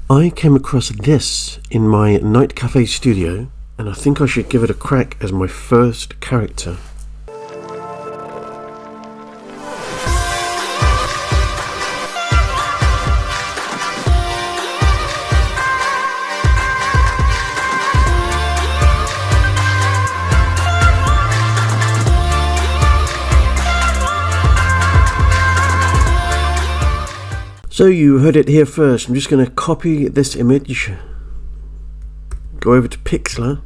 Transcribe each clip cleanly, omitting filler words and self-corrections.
I came across this in my NightCafe Studio, and I think I should give it a crack as my first character. So you heard it here first. I'm just going to copy this image, go over to Pixlr,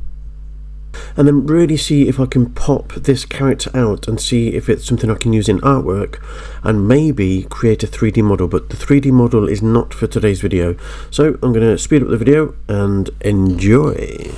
and then really see if I can pop this character out and see if it's something I can use in artwork and maybe create a 3D model. But the 3D model is not for today's video, so I'm going to speed up the video and enjoy.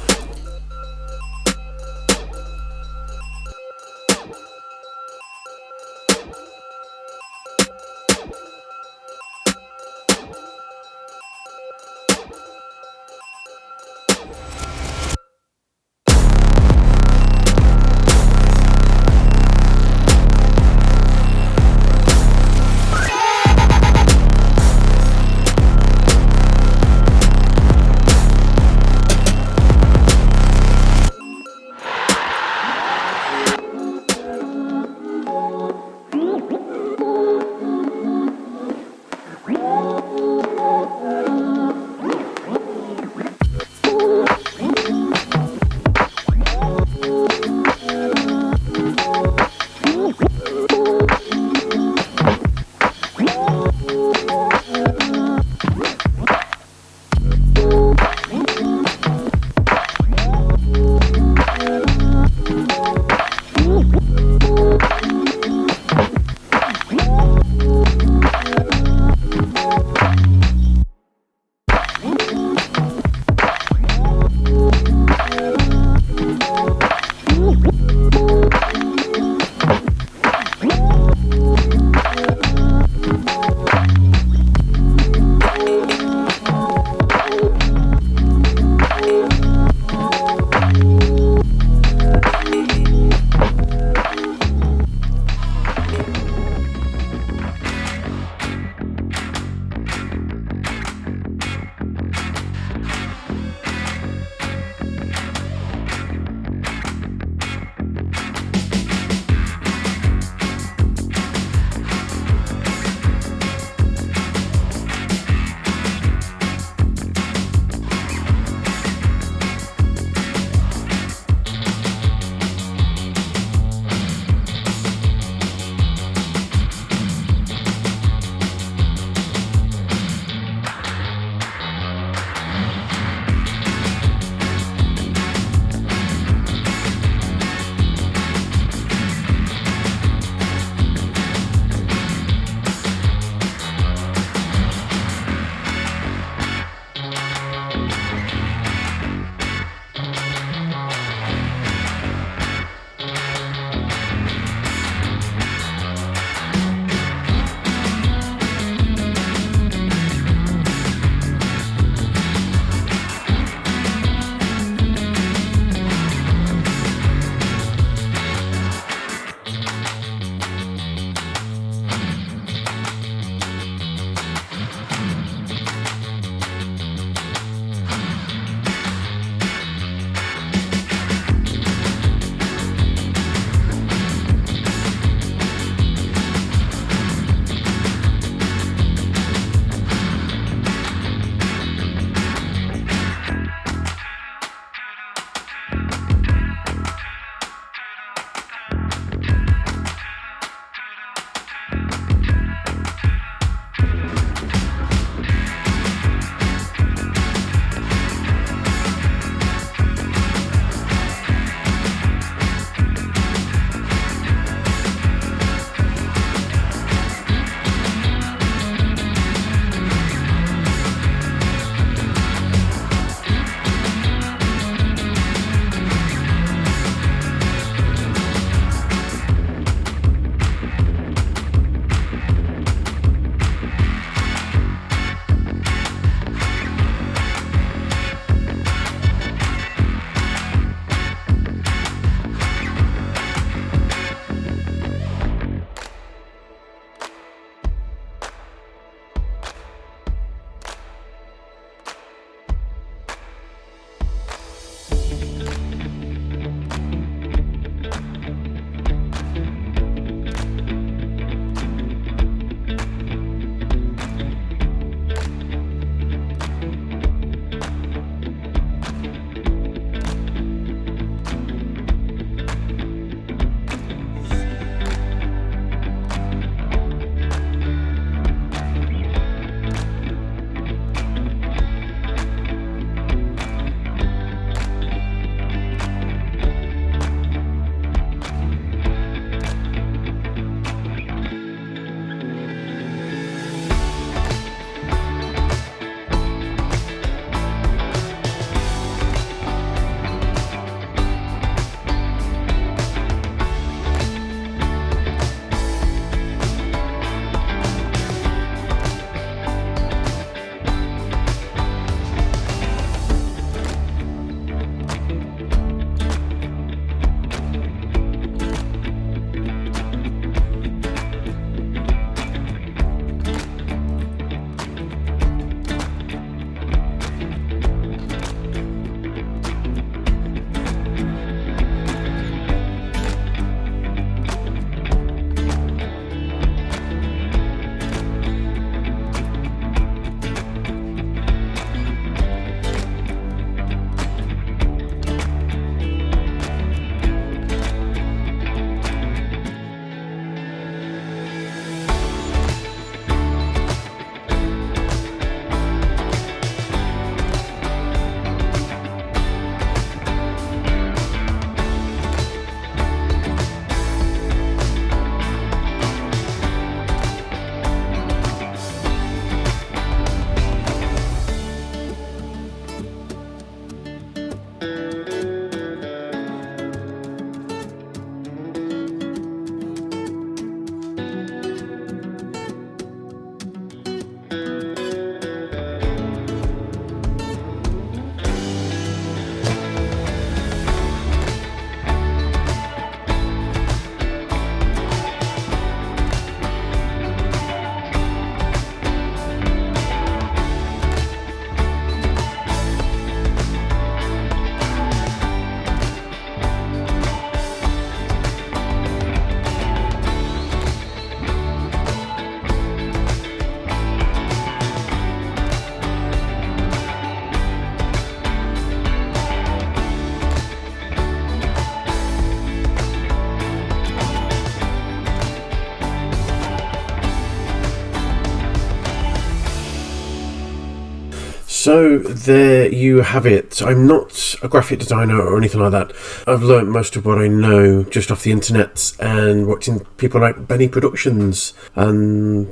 So there you have it. I'm not a graphic designer or anything like that. I've learnt most of what I know just off the internet and watching people like Benny Productions and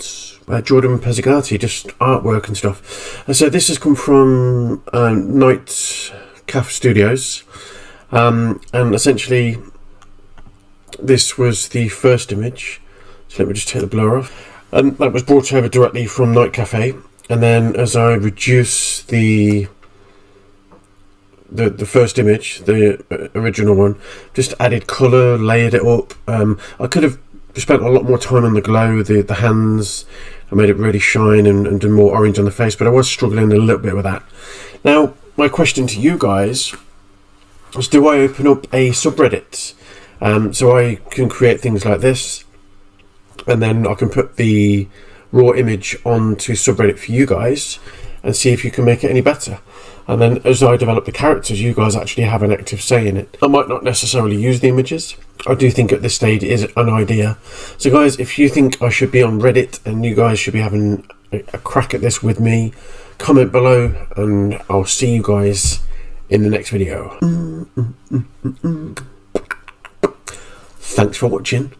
Jordan Pezzigati, just artwork and stuff. And so this has come from NightCafe Studios, and essentially this was the first image. So let me just take the blur off. And that was brought over directly from NightCafe. And then as I reduce the first image, the original one, just added colour, layered it up. I could have spent a lot more time on the glow, the hands. I made it really shine and done more orange on the face, but I was struggling a little bit with that. Now, my question to you guys is, do I open up a subreddit? So I can create things like this, and then I can put the raw image onto subreddit for you guys and see if you can make it any better. And then as I develop the characters, you guys actually have an active say in it. I might not necessarily use the images. I do think at this stage it is an idea. So guys, if you think I should be on Reddit and you guys should be having a crack at this with me, comment below and I'll see you guys in the next video. Thanks for watching.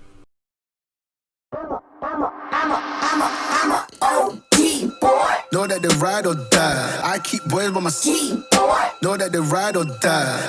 Know that they ride or die. I keep boys by my seat. Know that they ride or die.